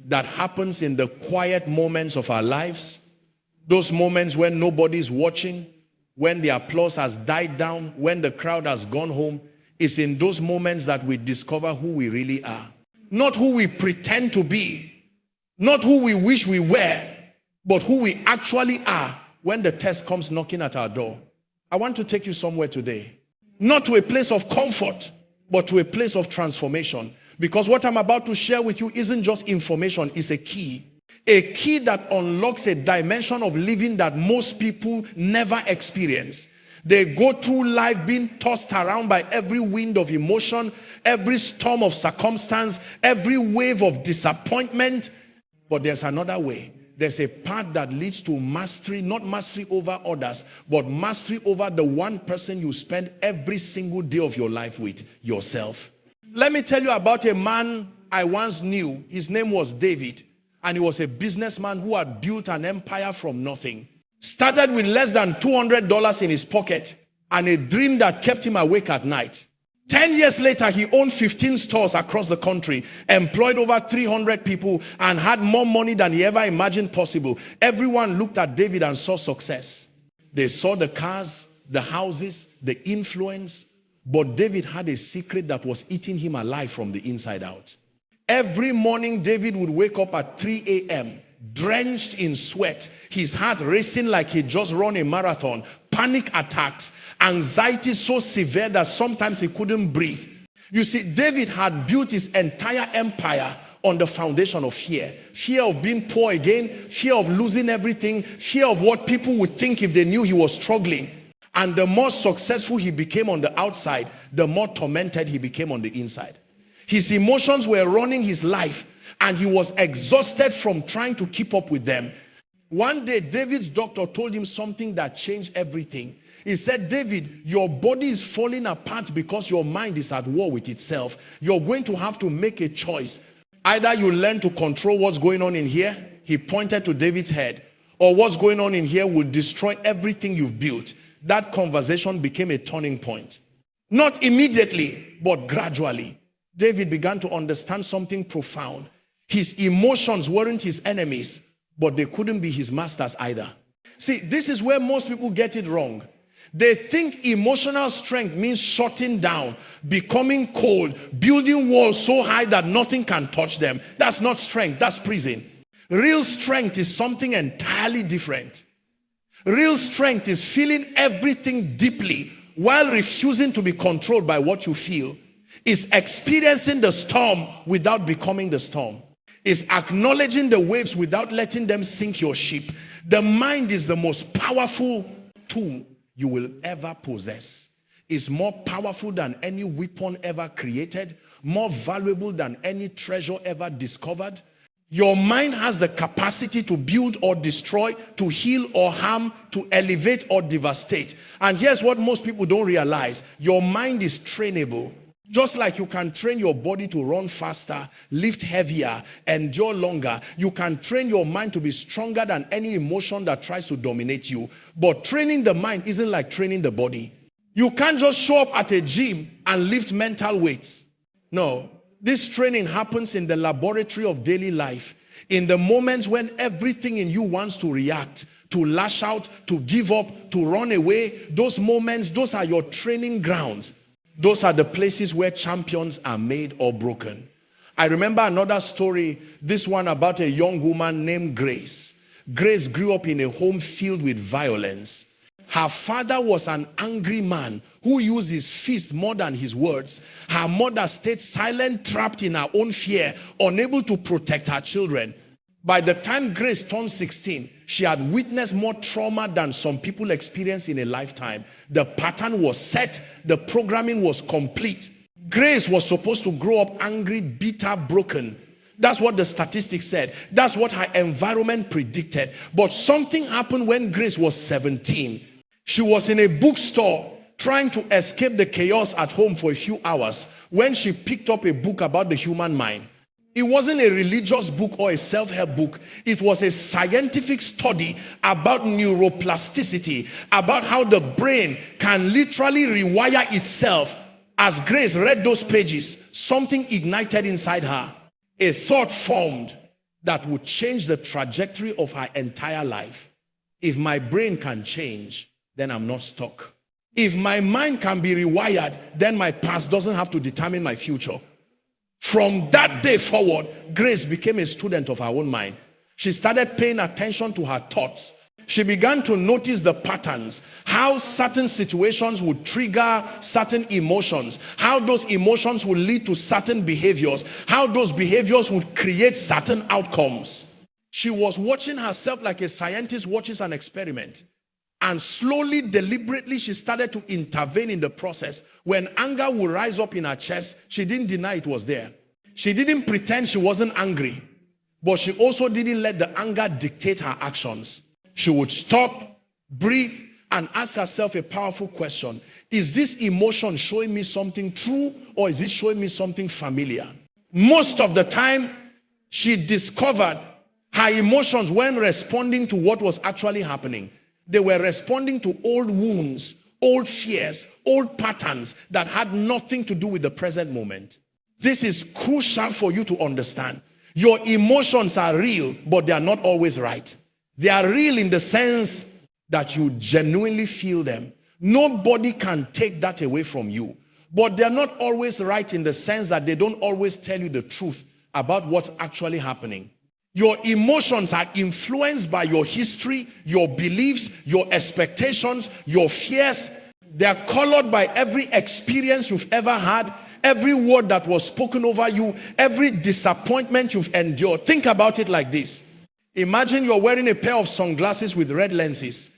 that happens in the quiet moments of our lives, those moments when nobody's watching, when the applause has died down, when the crowd has gone home. It's in those moments that we discover who we really are. Not who we pretend to be, not who we wish we were, but who we actually are when the test comes knocking at our door. I want to take you somewhere today. Not to a place of comfort, but to a place of transformation. Because what I'm about to share with you isn't just information, it's a key. A key that unlocks a dimension of living that most people never experience. They go through life being tossed around by every wind of emotion, every storm of circumstance, every wave of disappointment. But there's another way. There's a path that leads to mastery, not mastery over others, but mastery over the one person you spend every single day of your life with, yourself. Let me tell you about a man I once knew. His name was David, and he was a businessman who had built an empire from nothing. Started with less than $200 in his pocket and a dream that kept him awake at night. 10 years later, he owned 15 stores across the country, employed over 300 people, and had more money than he ever imagined possible. Everyone looked at David and saw success. They saw the cars, the houses, the influence, but David had a secret that was eating him alive from the inside out. Every morning, David would wake up at 3 a.m., drenched in sweat, his heart racing like he'd just run a marathon, panic attacks, anxiety so severe that sometimes he couldn't breathe. You see, David had built his entire empire on the foundation of fear. Fear of being poor again, fear of losing everything, fear of what people would think if they knew he was struggling. And the more successful he became on the outside, the more tormented he became on the inside. His emotions were running his life, and he was exhausted from trying to keep up with them. One day, David's doctor told him something that changed everything. He said, David, your body is falling apart because your mind is at war with itself. You're going to have to make a choice. Either you learn to control what's going on in here, he pointed to David's head, or what's going on in here will destroy everything you've built. That conversation became a turning point. Not immediately, but gradually. David began to understand something profound. His emotions weren't his enemies, but they couldn't be his masters either. See, this is where most people get it wrong. They think emotional strength means shutting down, becoming cold, building walls so high that nothing can touch them. That's not strength, that's prison. Real strength is something entirely different. Real strength is feeling everything deeply while refusing to be controlled by what you feel. It's experiencing the storm without becoming the storm. It's acknowledging the waves without letting them sink your ship. The mind is the most powerful tool you will ever possess. It's more powerful than any weapon ever created, more valuable than any treasure ever discovered. Your mind has the capacity to build or destroy, to heal or harm, to elevate or devastate. And here's what most people don't realize. Your mind is trainable. Just like you can train your body to run faster, lift heavier, endure longer, you can train your mind to be stronger than any emotion that tries to dominate you. But training the mind isn't like training the body. You can't just show up at a gym and lift mental weights. No, this training happens in the laboratory of daily life, in the moments when everything in you wants to react, to lash out, to give up, to run away. Those moments, those are your training grounds. Those are the places where champions are made or broken. I remember another story, this one about a young woman named Grace. Grace grew up in a home filled with violence. Her father was an angry man who used his fists more than his words. Her mother stayed silent, trapped in her own fear, unable to protect her children. By the time Grace turned 16, she had witnessed more trauma than some people experience in a lifetime. The pattern was set. The programming was complete. Grace was supposed to grow up angry, bitter, broken. That's what the statistics said. That's what her environment predicted. But something happened when Grace was 17. She was in a bookstore trying to escape the chaos at home for a few hours when she picked up a book about the human mind. It wasn't a religious book or a self-help book. It was a scientific study about neuroplasticity, about how the brain can literally rewire itself. As Grace read those pages, something ignited inside her. A thought formed. that would change the trajectory of her entire life. If my brain can change, then I'm not stuck. If my mind can be rewired, then my past doesn't have to determine my future. From that day forward, Grace became a student of her own mind. She started paying attention to her thoughts. She began to notice the patterns, how certain situations would trigger certain emotions, how those emotions would lead to certain behaviors, how those behaviors would create certain outcomes. She was watching herself like a scientist watches an experiment. And slowly, deliberately, she started to intervene in the process. When anger would rise up in her chest, she didn't deny it was there. She didn't pretend she wasn't angry, but she also didn't let the anger dictate her actions. She would stop, breathe, and ask herself a powerful question. Is this emotion showing me something true, or is it showing me something familiar? Most of the time, she discovered her emotions weren't responding to what was actually happening. They were responding to old wounds, old fears, old patterns that had nothing to do with the present moment. This is crucial for you to understand. Your emotions are real, but they are not always right. They are real in the sense that you genuinely feel them. Nobody can take that away from you. But they are not always right in the sense that they don't always tell you the truth about what's actually happening. Your emotions are influenced by your history, your beliefs, your expectations, your fears. They are colored by every experience you've ever had, every word that was spoken over you, every disappointment you've endured. Think about it like this. Imagine you're wearing a pair of sunglasses with red lenses.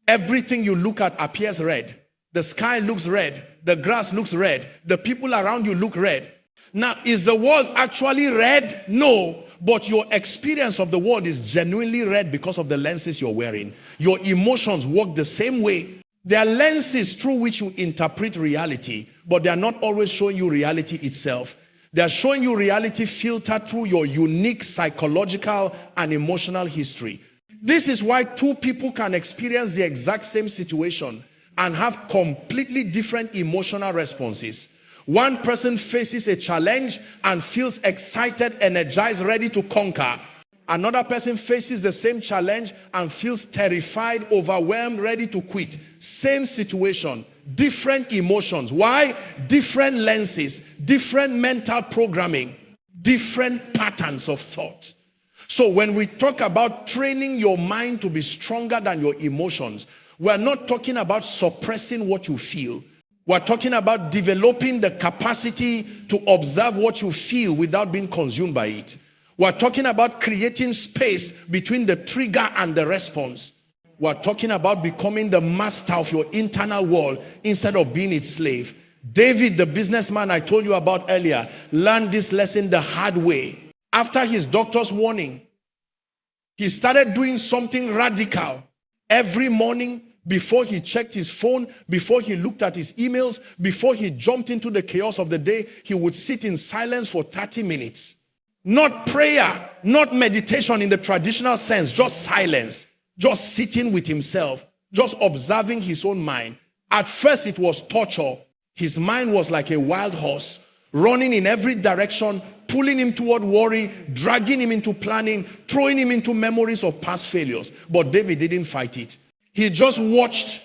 Everything you look at appears red. The sky looks red. The grass looks red. The people around you look red. Now, is the world actually red? No. But your experience of the world is genuinely red because of the lenses you're wearing. Your emotions work the same way. There are lenses through which you interpret reality, but they are not always showing you reality itself. They are showing you reality filtered through your unique psychological and emotional history. This is why two people can experience the exact same situation and have completely different emotional responses. One person faces a challenge and feels excited, energized, ready to conquer. Another person faces the same challenge and feels terrified, overwhelmed, ready to quit. Same situation, different emotions. Why? Different lenses, different mental programming, different patterns of thought. So when we talk about training your mind to be stronger than your emotions, we're not talking about suppressing what you feel. We're talking about developing the capacity to observe what you feel without being consumed by it. We're talking about creating space between the trigger and the response. We're talking about becoming the master of your internal world instead of being its slave. David, the businessman I told you about earlier, learned this lesson the hard way. After his doctor's warning, he started doing something radical. Every morning, before he checked his phone, before he looked at his emails, before he jumped into the chaos of the day, he would sit in silence for 30 minutes. Not prayer, not meditation in the traditional sense, just silence, just sitting with himself, just observing his own mind. At first it was torture. His mind was like a wild horse, running in every direction, pulling him toward worry, dragging him into planning, throwing him into memories of past failures. But David didn't fight it. He just watched,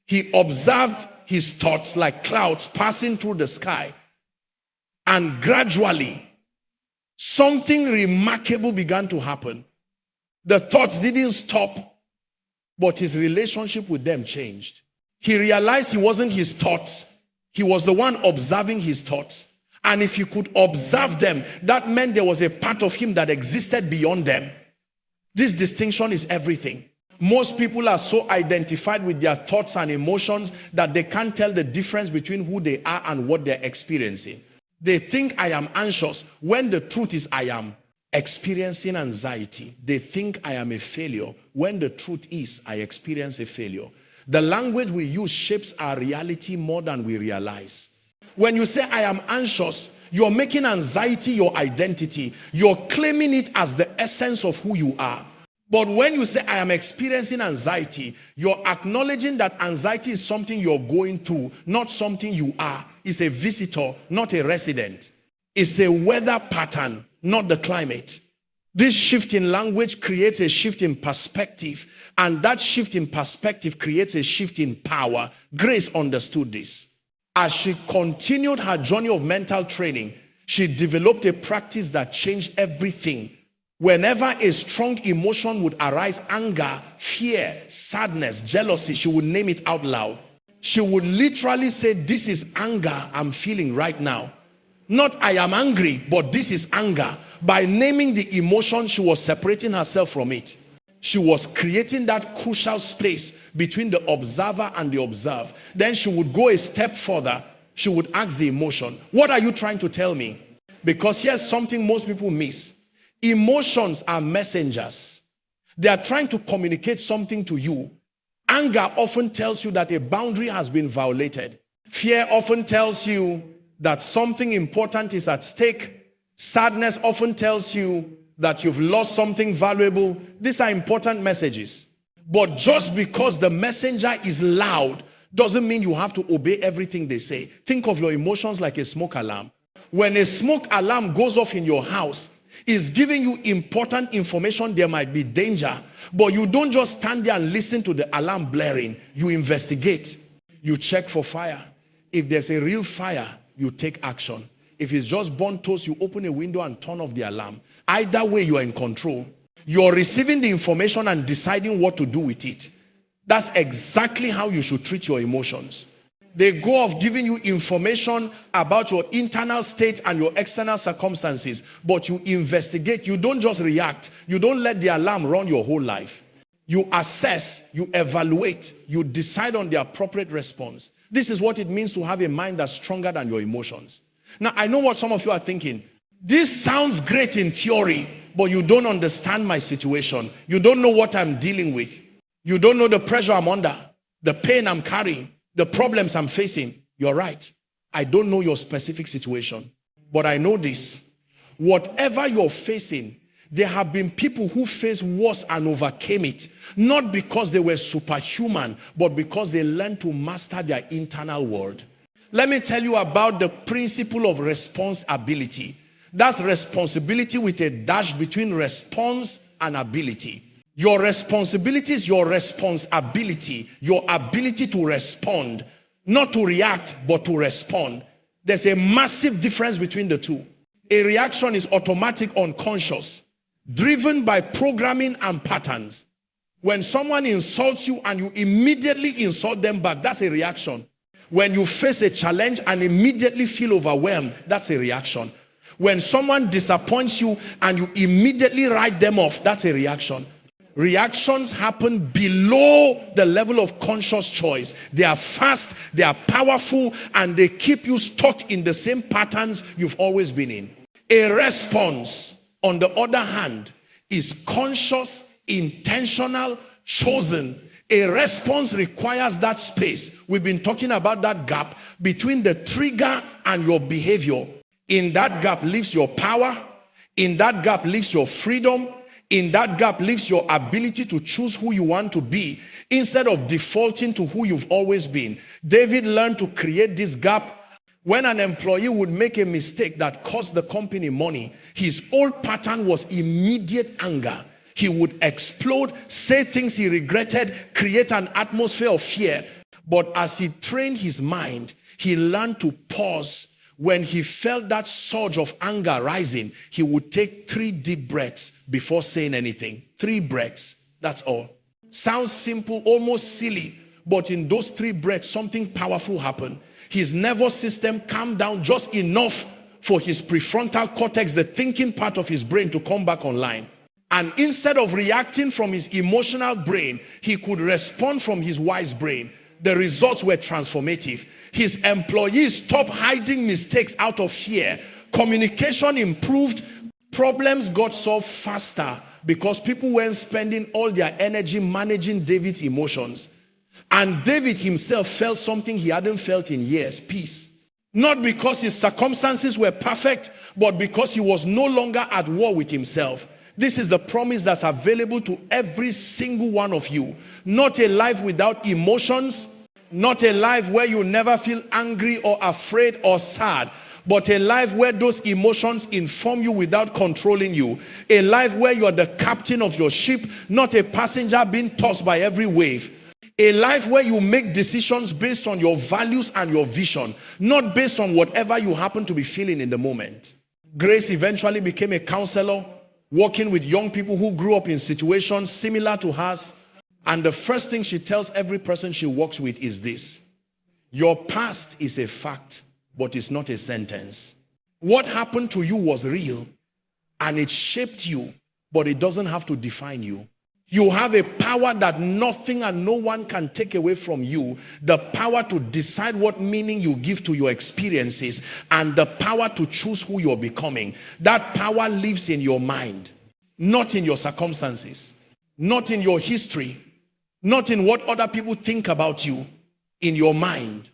he observed his thoughts like clouds passing through the sky. And gradually, something remarkable began to happen. The thoughts didn't stop, but his relationship with them changed. He realized he wasn't his thoughts. He was the one observing his thoughts. And if he could observe them, that meant there was a part of him that existed beyond them. This distinction is everything. Most people are so identified with their thoughts and emotions that they can't tell the difference between who they are and what they're experiencing. They think I am anxious when the truth is I am experiencing anxiety. They think I am a failure when the truth is I experience a failure. The language we use shapes our reality more than we realize. When you say I am anxious, you're making anxiety your identity. You're claiming it as the essence of who you are. But when you say I am experiencing anxiety, you're acknowledging that anxiety is something you're going through, not something you are. It's a visitor, not a resident. It's a weather pattern, not the climate. This shift in language creates a shift in perspective, and that shift in perspective creates a shift in power. Grace understood this. As she continued her journey of mental training, she developed a practice that changed everything. Whenever a strong emotion would arise, anger, fear, sadness, jealousy, she would name it out loud. She would literally say, this is anger I'm feeling right now. Not I am angry, but this is anger. By naming the emotion, she was separating herself from it. She was creating that crucial space between the observer and the observed. Then she would go a step further. She would ask the emotion, what are you trying to tell me? Because here's something most people miss. Emotions are messengers. They are trying to communicate something to you. Anger often tells you that a boundary has been violated. Fear often tells you that something important is at stake. Sadness often tells you that you've lost something valuable. These are important messages. But just because the messenger is loud doesn't mean you have to obey everything they say. Think of your emotions like a smoke alarm. When a smoke alarm goes off in your house, it's giving you important information. There might be danger, but you don't just stand there and listen to the alarm blaring. You investigate. You check for fire. If there's a real fire, you take action. If it's just burnt toast, you open a window and turn off the alarm. Either way, you are in control. You're receiving the information and deciding what to do with it. That's exactly how you should treat your emotions. They go off giving you information about your internal state and your external circumstances, but you investigate. You don't just react. You don't let the alarm run your whole life. You assess, you evaluate, you decide on the appropriate response. This is what it means to have a mind that's stronger than your emotions. Now, I know what some of you are thinking. This sounds great in theory, but you don't understand my situation. You don't know what I'm dealing with. You don't know the pressure I'm under, the pain I'm carrying, the problems I'm facing. You're right. I don't know your specific situation, but I know this. Whatever you're facing, there have been people who faced worse and overcame it, not because they were superhuman, but because they learned to master their internal world. Let me tell you about the principle of responsibility. That's responsibility with a dash between response and ability. Your responsibility is your responsibility, your ability to respond, not to react, but to respond. There's a massive difference between the two. A reaction is automatic, unconscious, driven by programming and patterns. When someone insults you and you immediately insult them back, that's a reaction. When you face a challenge and immediately feel overwhelmed, that's a reaction. When someone disappoints you and you immediately write them off, that's a reaction. Reactions happen below the level of conscious choice. They are fast, they are powerful, and they keep you stuck in the same patterns you've always been in. A response, on the other hand, is conscious, intentional, chosen. A response requires that space. We've been talking about that gap between the trigger and your behavior. In that gap lives your power. In that gap lives your freedom. In that gap lives your ability to choose who you want to be instead of defaulting to who you've always been. David learned to create this gap. When an employee would make a mistake that cost the company money, his old pattern was immediate anger. He would explode, say things he regretted, create an atmosphere of fear. But as he trained his mind, he learned to pause. When he felt that surge of anger rising, he would take 3 deep breaths before saying anything. 3 breaths, that's all. Sounds simple, almost silly, but in those 3 breaths, something powerful happened. His nervous system calmed down just enough for his prefrontal cortex, the thinking part of his brain, to come back online. And instead of reacting from his emotional brain, he could respond from his wise brain. The results were transformative. His employees stopped hiding mistakes out of fear. Communication improved. Problems got solved faster because people weren't spending all their energy managing David's emotions. And David himself felt something he hadn't felt in years: peace. Not because his circumstances were perfect, but because he was no longer at war with himself. This is the promise that's available to every single one of you. Not a life without emotions, not a life where you never feel angry or afraid or sad, but a life where those emotions inform you without controlling you. A life where you are the captain of your ship, not a passenger being tossed by every wave. A life where you make decisions based on your values and your vision, not based on whatever you happen to be feeling in the moment. Grace eventually became a counselor, working with young people who grew up in situations similar to hers. And the first thing she tells every person she works with is this: your past is a fact, but it's not a sentence. What happened to you was real, and it shaped you, but it doesn't have to define you. You have a power that nothing and no one can take away from you. The power to decide what meaning you give to your experiences, and the power to choose who you're becoming. That power lives in your mind, not in your circumstances, not in your history, not in what other people think about you, in your mind.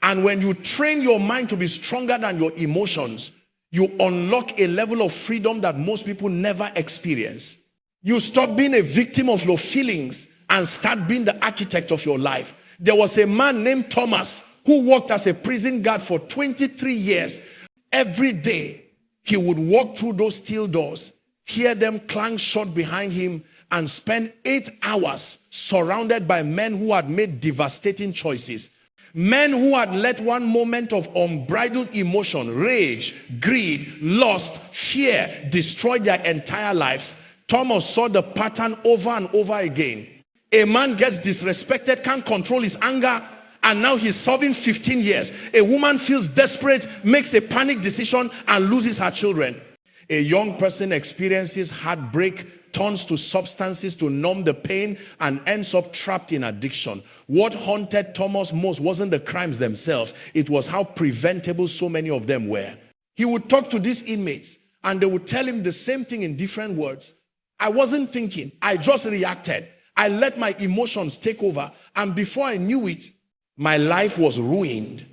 And when you train your mind to be stronger than your emotions, you unlock a level of freedom that most people never experience. You stop being a victim of your feelings and start being the architect of your life. There was a man named Thomas who worked as a prison guard for 23 years. Every day, he would walk through those steel doors, hear them clang shut behind him, and spend 8 hours surrounded by men who had made devastating choices. Men who had let one moment of unbridled emotion, rage, greed, lust, fear destroy their entire lives. Thomas saw the pattern over and over again. A man gets disrespected, can't control his anger, and now he's serving 15 years. A woman feels desperate, makes a panic decision, and loses her children. A young person experiences heartbreak, turns to substances to numb the pain, and ends up trapped in addiction. What haunted Thomas most wasn't the crimes themselves. It was how preventable so many of them were. He would talk to these inmates, and they would tell him the same thing in different words. I wasn't thinking, I just reacted. I let my emotions take over, and before I knew it, my life was ruined.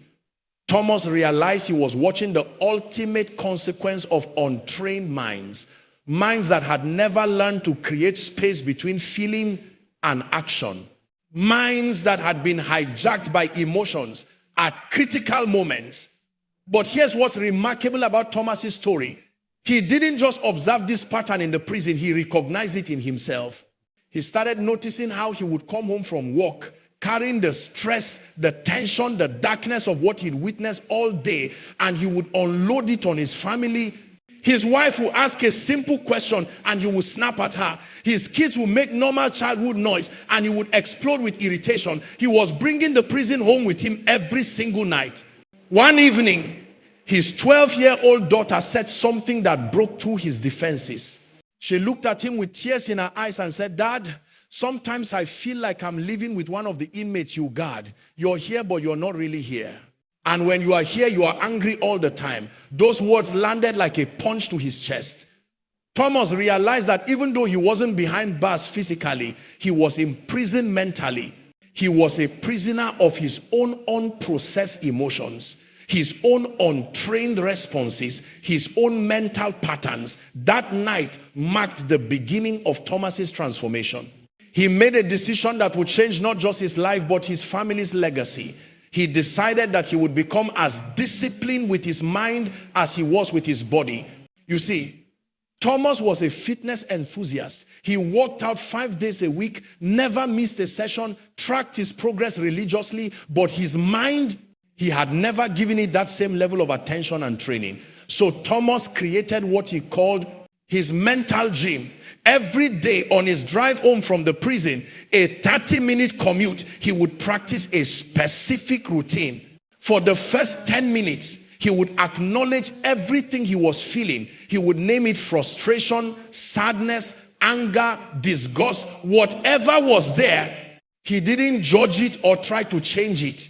Thomas realized he was watching the ultimate consequence of untrained minds. Minds that had never learned to create space between feeling and action. Minds that had been hijacked by emotions at critical moments. But here's what's remarkable about Thomas's story. He didn't just observe this pattern in the prison, he recognized it in himself. He started noticing how he would come home from work, carrying the stress, the tension, the darkness of what he'd witnessed all day, and he would unload it on his family. His wife will ask a simple question and he will snap at her. His kids will make normal childhood noise and he would explode with irritation. He was bringing the prison home with him every single night. One evening, his 12-year-old daughter said something that broke through his defenses. She looked at him with tears in her eyes and said, "Dad, sometimes I feel like I'm living with one of the inmates you guard. You're here, but you're not really here. And when you are here, you are angry all the time." Those words landed like a punch to his chest. Thomas realized that even though he wasn't behind bars physically, he was in prison mentally. He was a prisoner of his own unprocessed emotions, his own untrained responses, his own mental patterns. That night marked the beginning of Thomas's transformation. He made a decision that would change not just his life, but his family's legacy. He decided that he would become as disciplined with his mind as he was with his body. You see, Thomas was a fitness enthusiast. He worked out 5 days a week, never missed a session, tracked his progress religiously, but his mind, he had never given it that same level of attention and training. So Thomas created what he called his mental gym. Every day on his drive home from the prison, a 30-minute commute, he would practice a specific routine. For the first 10 minutes, he would acknowledge everything he was feeling. He would name it frustration, sadness, anger, disgust, whatever was there. He didn't judge it or try to change it.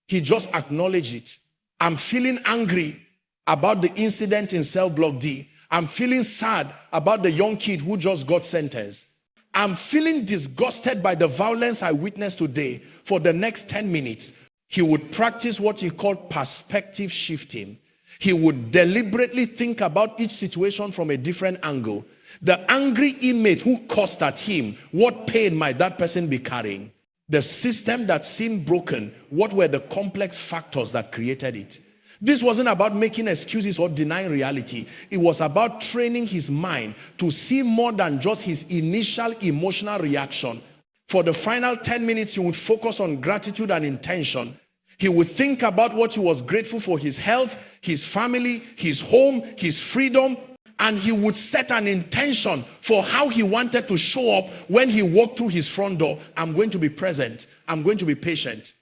He just acknowledged it. I'm feeling angry about the incident in cell block D. I'm feeling sad about the young kid who just got sentenced. I'm feeling disgusted by the violence I witnessed today. For the next 10 minutes, he would practice what he called perspective shifting. He would deliberately think about each situation from a different angle. The angry inmate who cursed at him, what pain might that person be carrying? The system that seemed broken, what were the complex factors that created it? This wasn't about making excuses or denying reality. It was about training his mind to see more than just his initial emotional reaction. For the final 10 minutes, he would focus on gratitude and intention. He would think about what he was grateful for: his health, his family, his home, his freedom. And he would set an intention for how he wanted to show up when he walked through his front door. I'm going to be present. I'm going to be patient.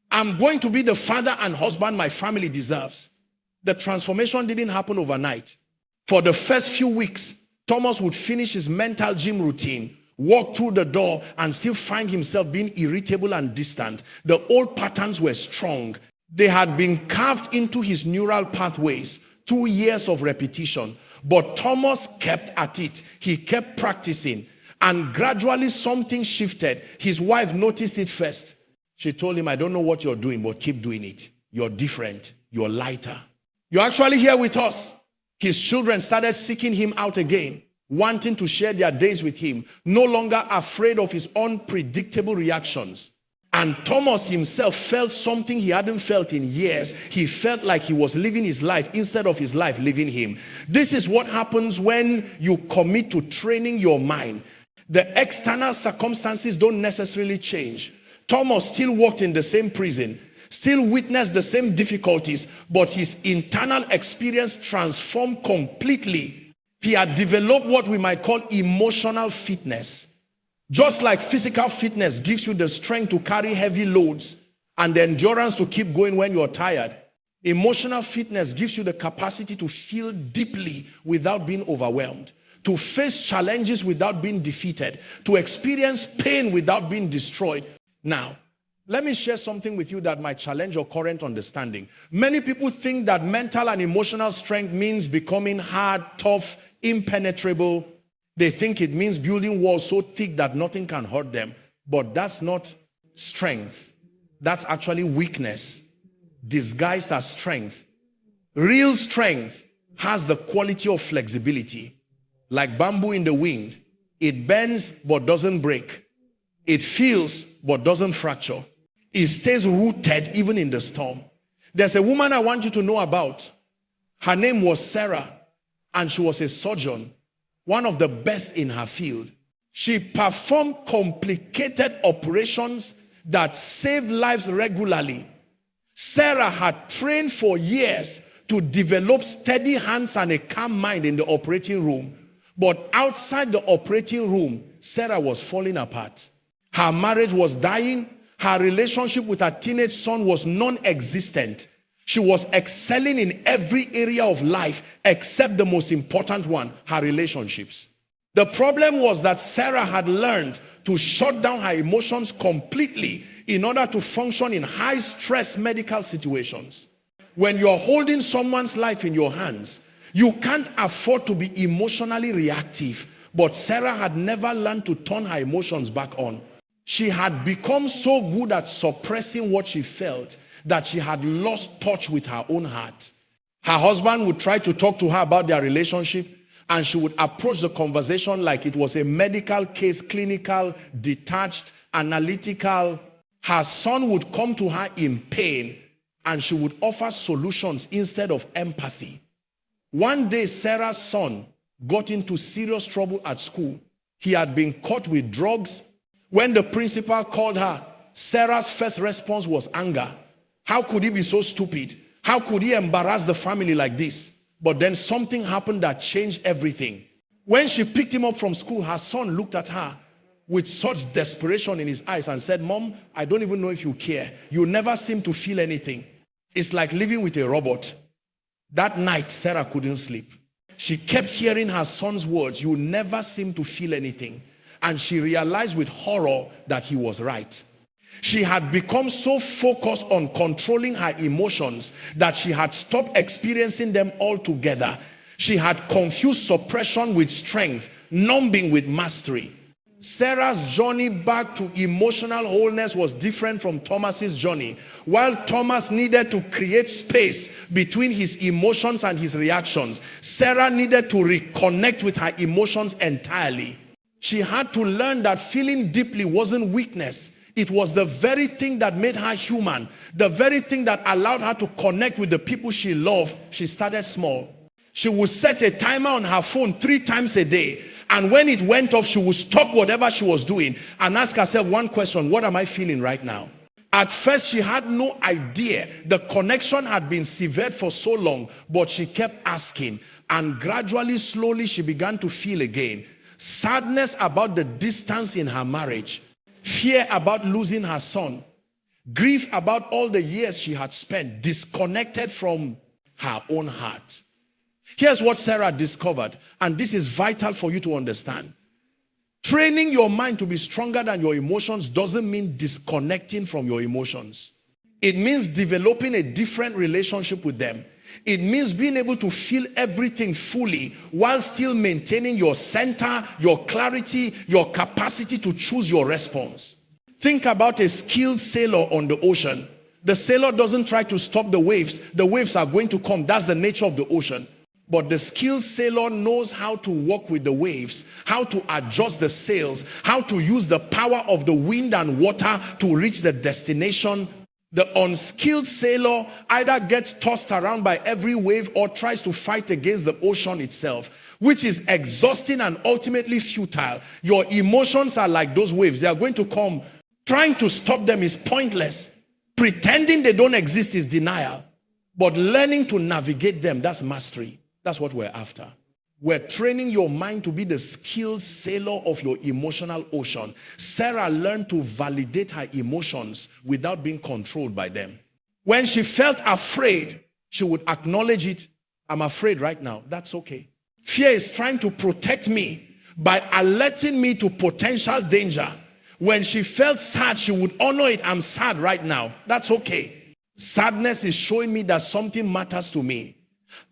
I'm going to be the father and husband my family deserves. The transformation didn't happen overnight. For the first few weeks, Thomas would finish his mental gym routine, walk through the door, and still find himself being irritable and distant. The old patterns were strong. They had been carved into his neural pathways through years of repetition. But Thomas kept at it. He kept practicing. And gradually something shifted. His wife noticed it first. She told him, I don't know what you're doing, but keep doing it. You're different. You're lighter. You're actually here with us. His children started seeking him out again, wanting to share their days with him, no longer afraid of his unpredictable reactions. And Thomas himself felt something he hadn't felt in years. He felt like he was living his life instead of his life living him. This is what happens when you commit to training your mind. The external circumstances don't necessarily change. Thomas still walked in the same prison, still witnessed the same difficulties, but his internal experience transformed completely. He had developed what we might call emotional fitness. Just like physical fitness gives you the strength to carry heavy loads and the endurance to keep going when you're tired, emotional fitness gives you the capacity to feel deeply without being overwhelmed, to face challenges without being defeated, to experience pain without being destroyed. Now, let me share something with you that might challenge your current understanding. Many people think that mental and emotional strength means becoming hard, tough, impenetrable. They think it means building walls so thick that nothing can hurt them. But that's not strength. That's actually weakness disguised as strength. Real strength has the quality of flexibility. Like bamboo in the wind, it bends but doesn't break. It feels but doesn't fracture. It stays rooted even in the storm. There's a woman I want you to know about. Her name was Sarah, and she was a surgeon, one of the best in her field. She performed complicated operations that saved lives regularly. Sarah had trained for years to develop steady hands and a calm mind in the operating room. But outside the operating room, Sarah was falling apart. Her marriage was dying. Her relationship with her teenage son was non-existent. She was excelling in every area of life except the most important one, her relationships. The problem was that Sarah had learned to shut down her emotions completely in order to function in high-stress medical situations. When you're holding someone's life in your hands, you can't afford to be emotionally reactive. But Sarah had never learned to turn her emotions back on. She had become so good at suppressing what she felt that she had lost touch with her own heart. Her husband would try to talk to her about their relationship, and she would approach the conversation like it was a medical case, clinical, detached, analytical. Her son would come to her in pain, and she would offer solutions instead of empathy. One day, Sarah's son got into serious trouble at school. He had been caught with drugs. When the principal called her, Sarah's first response was anger. How could he be so stupid? How could he embarrass the family like this? But then something happened that changed everything. When she picked him up from school, her son looked at her with such desperation in his eyes and said, Mom, I don't even know if you care. You never seem to feel anything. It's like living with a robot. That night, Sarah couldn't sleep. She kept hearing her son's words, you never seem to feel anything. And she realized with horror that he was right. She had become so focused on controlling her emotions that she had stopped experiencing them altogether. She had confused suppression with strength, numbing with mastery. Sarah's journey back to emotional wholeness was different from Thomas's journey. While Thomas needed to create space between his emotions and his reactions, Sarah needed to reconnect with her emotions entirely. She had to learn that feeling deeply wasn't weakness. It was the very thing that made her human, the very thing that allowed her to connect with the people she loved. She started small. She would set a timer on her phone 3 times a day. And when it went off, she would stop whatever she was doing and ask herself one question: what am I feeling right now? At first, she had no idea. The connection had been severed for so long, but she kept asking. And gradually, slowly, she began to feel again. Sadness about the distance in her marriage. Fear about losing her son. Grief about all the years she had spent disconnected from her own heart. Here's what Sarah discovered, and this is vital for you to understand. Training your mind to be stronger than your emotions doesn't mean disconnecting from your emotions. It means developing a different relationship with them. It means being able to feel everything fully while still maintaining your center, your clarity, your capacity to choose your response. Think about a skilled sailor on the ocean. The sailor doesn't try to stop the waves. The waves are going to come. That's the nature of the ocean. But the skilled sailor knows how to walk with the waves, how to adjust the sails, how to use the power of the wind and water to reach the destination. The unskilled sailor either gets tossed around by every wave or tries to fight against the ocean itself, which is exhausting and ultimately futile. Your emotions are like those waves. They are going to come. Trying to stop them is pointless. Pretending they don't exist is denial. But learning to navigate them, that's mastery. That's what we're after. We're training your mind to be the skilled sailor of your emotional ocean. Sarah learned to validate her emotions without being controlled by them. When she felt afraid, she would acknowledge it. I'm afraid right now. That's okay. Fear is trying to protect me by alerting me to potential danger. When she felt sad, she would honor it. I'm sad right now. That's okay. Sadness is showing me that something matters to me.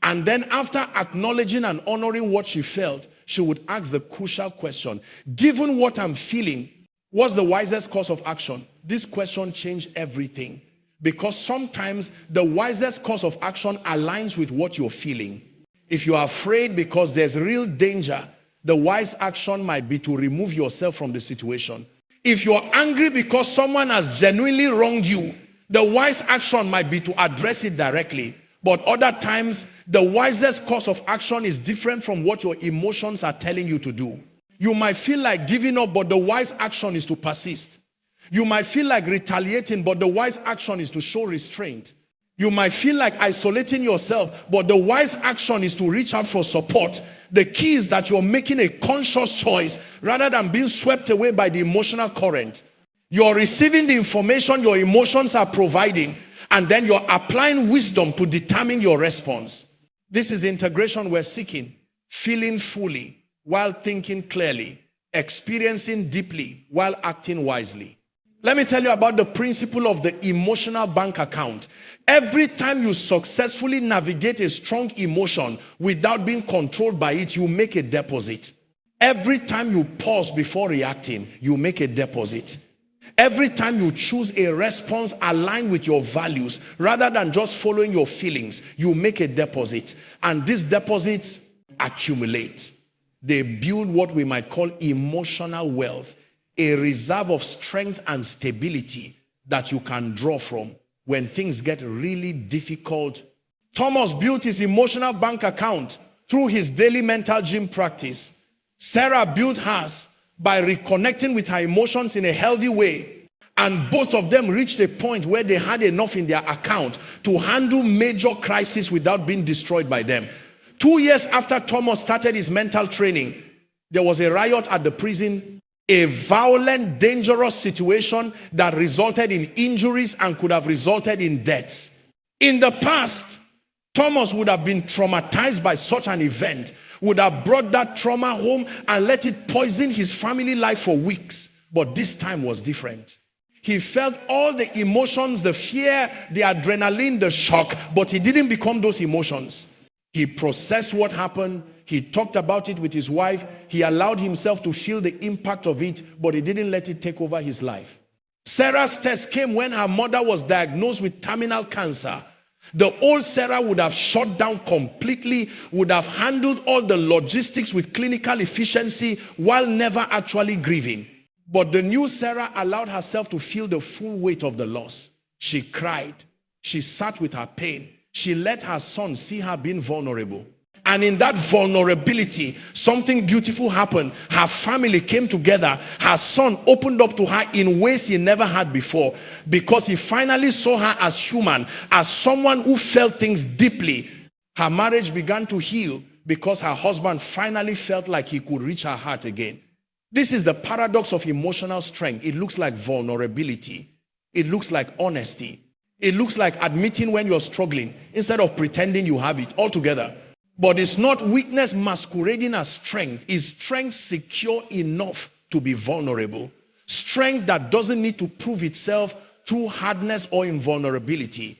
And then after acknowledging and honoring what she felt, she would ask the crucial question: given what I'm feeling, what's the wisest course of action? This question changed everything, because sometimes the wisest course of action aligns with what you're feeling. If you are afraid because there's real danger, the wise action might be to remove yourself from the situation. If you're angry because someone has genuinely wronged you, the wise action might be to address it directly. But other times, the wisest course of action is different from what your emotions are telling you to do. You might feel like giving up, but the wise action is to persist. You might feel like retaliating, but the wise action is to show restraint. You might feel like isolating yourself, but the wise action is to reach out for support. The key is that you're making a conscious choice rather than being swept away by the emotional current. You're receiving the information your emotions are providing, and then you're applying wisdom to determine your response. This is integration we're seeking. Feeling fully while thinking clearly. Experiencing deeply while acting wisely. Let me tell you about the principle of the emotional bank account. Every time you successfully navigate a strong emotion without being controlled by it, you make a deposit. Every time you pause before reacting, you make a deposit. Every time you choose a response aligned with your values, rather than just following your feelings, you make a deposit. And these deposits accumulate. They build what we might call emotional wealth, a reserve of strength and stability that you can draw from when things get really difficult. Thomas built his emotional bank account through his daily mental gym practice. Sarah built hers by reconnecting with her emotions in a healthy way. And both of them reached a point where they had enough in their account to handle major crises without being destroyed by them. 2 years after Thomas started his mental training, there was a riot at the prison, a violent, dangerous situation that resulted in injuries and could have resulted in deaths. In the past, Thomas would have been traumatized by such an event, would have brought that trauma home and let it poison his family life for weeks. But this time was different. He felt all the emotions, the fear, the adrenaline, the shock, but he didn't become those emotions. He processed what happened. He talked about it with his wife. He allowed himself to feel the impact of it, but he didn't let it take over his life. Sarah's test came when her mother was diagnosed with terminal cancer. The old Sarah would have shut down completely, would have handled all the logistics with clinical efficiency while never actually grieving. But the new Sarah allowed herself to feel the full weight of the loss. She cried. She sat with her pain. She let her son see her being vulnerable. And in that vulnerability, something beautiful happened. Her family came together. Her son opened up to her in ways he never had before, because he finally saw her as human, as someone who felt things deeply. Her marriage began to heal because her husband finally felt like he could reach her heart again. This is the paradox of emotional strength. It looks like vulnerability. It looks like honesty. It looks like admitting when you're struggling instead of pretending you have it altogether. But it's not weakness masquerading as strength. Is strength secure enough to be vulnerable? Strength that doesn't need to prove itself through hardness or invulnerability.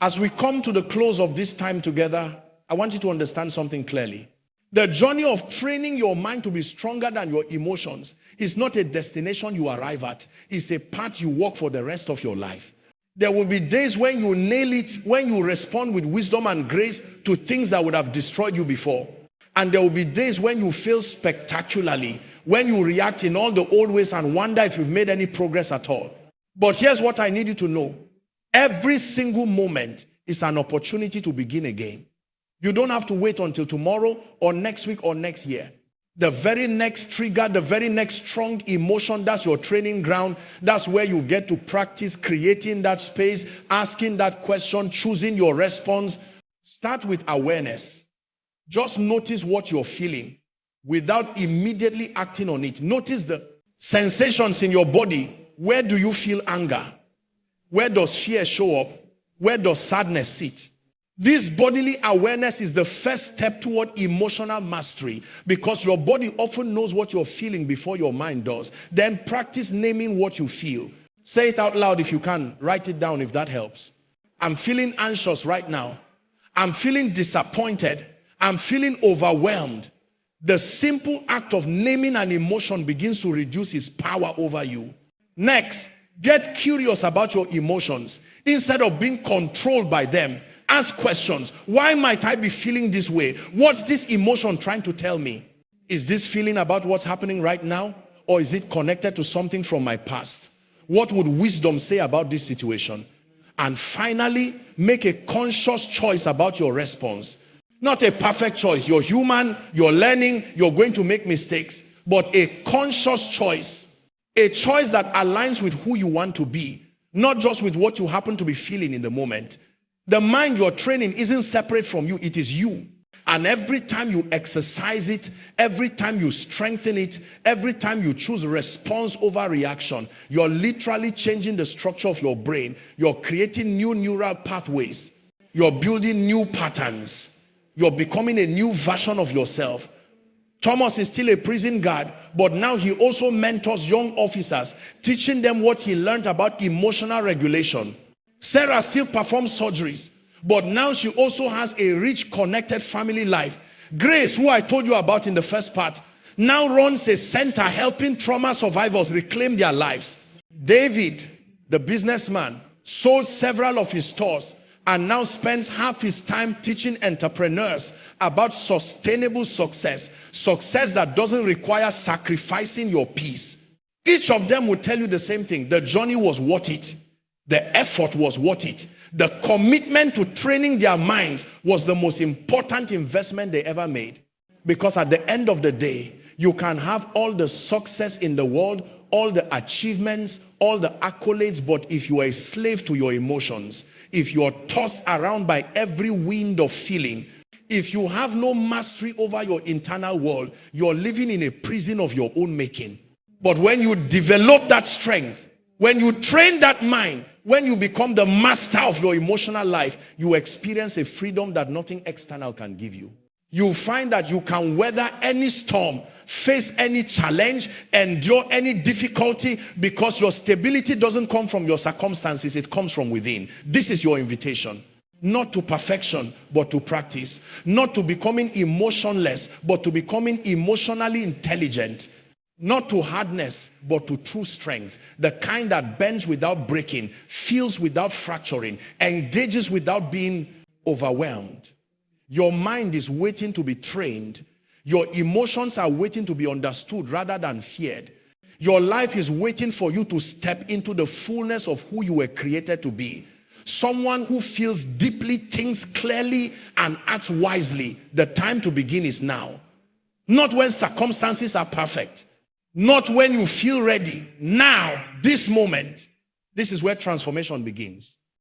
As we come to the close of this time together, I want you to understand something clearly. The journey of training your mind to be stronger than your emotions is not a destination you arrive at. It's a path you walk for the rest of your life. There will be days when you nail it, when you respond with wisdom and grace to things that would have destroyed you before. And there will be days when you fail spectacularly, when you react in all the old ways and wonder if you've made any progress at all. But here's what I need you to know. Every single moment is an opportunity to begin again. You don't have to wait until tomorrow or next week or next year. The very next trigger, the very next strong emotion, that's your training ground. That's where you get to practice creating that space, asking that question, choosing your response. Start with awareness. Just notice what you're feeling without immediately acting on it. Notice the sensations in your body. Where do you feel anger? Where does fear show up? Where does sadness sit? This bodily awareness is the first step toward emotional mastery, because your body often knows what you're feeling before your mind does. Then practice naming what you feel. Say it out loud if you can. Write it down if that helps. I'm feeling anxious right now. I'm feeling disappointed. I'm feeling overwhelmed. The simple act of naming an emotion begins to reduce its power over you. Next, get curious about your emotions. Instead of being controlled by them, ask questions. Why might I be feeling this way? What's this emotion trying to tell me? Is this feeling about what's happening right now? Or is it connected to something from my past? What would wisdom say about this situation? And finally, make a conscious choice about your response. Not a perfect choice. You're human, you're learning, you're going to make mistakes. But a conscious choice. A choice that aligns with who you want to be. Not just with what you happen to be feeling in the moment. The mind you're training isn't separate from you, it is you. And every time you exercise it, every time you strengthen it, every time you choose response over reaction, you're literally changing the structure of your brain. You're creating new neural pathways. You're building new patterns. You're becoming a new version of yourself. Thomas is still a prison guard, but now he also mentors young officers, teaching them what he learned about emotional regulation. Sarah still performs surgeries, but now she also has a rich, connected family life. Grace, who I told you about in the first part, now runs a center helping trauma survivors reclaim their lives. David, the businessman, sold several of his stores and now spends half his time teaching entrepreneurs about sustainable success. Success that doesn't require sacrificing your peace. Each of them will tell you the same thing. The journey was worth it. The effort was worth it. The commitment to training their minds was the most important investment they ever made. Because at the end of the day, you can have all the success in the world, all the achievements, all the accolades, but if you are a slave to your emotions, if you are tossed around by every wind of feeling, if you have no mastery over your internal world, you're living in a prison of your own making. But when you develop that strength, when you train that mind, when you become the master of your emotional life, you experience a freedom that nothing external can give you. You find that you can weather any storm, face any challenge, endure any difficulty, because your stability doesn't come from your circumstances, it comes from within. This is your invitation. Not to perfection, but to practice. Not to becoming emotionless, but to becoming emotionally intelligent. Not to hardness, but to true strength. The kind that bends without breaking, feels without fracturing, engages without being overwhelmed. Your mind is waiting to be trained. Your emotions are waiting to be understood rather than feared. Your life is waiting for you to step into the fullness of who you were created to be. Someone who feels deeply, thinks clearly, and acts wisely. The time to begin is now. Not when circumstances are perfect. Not when you feel ready. Now, this moment. This is where transformation begins.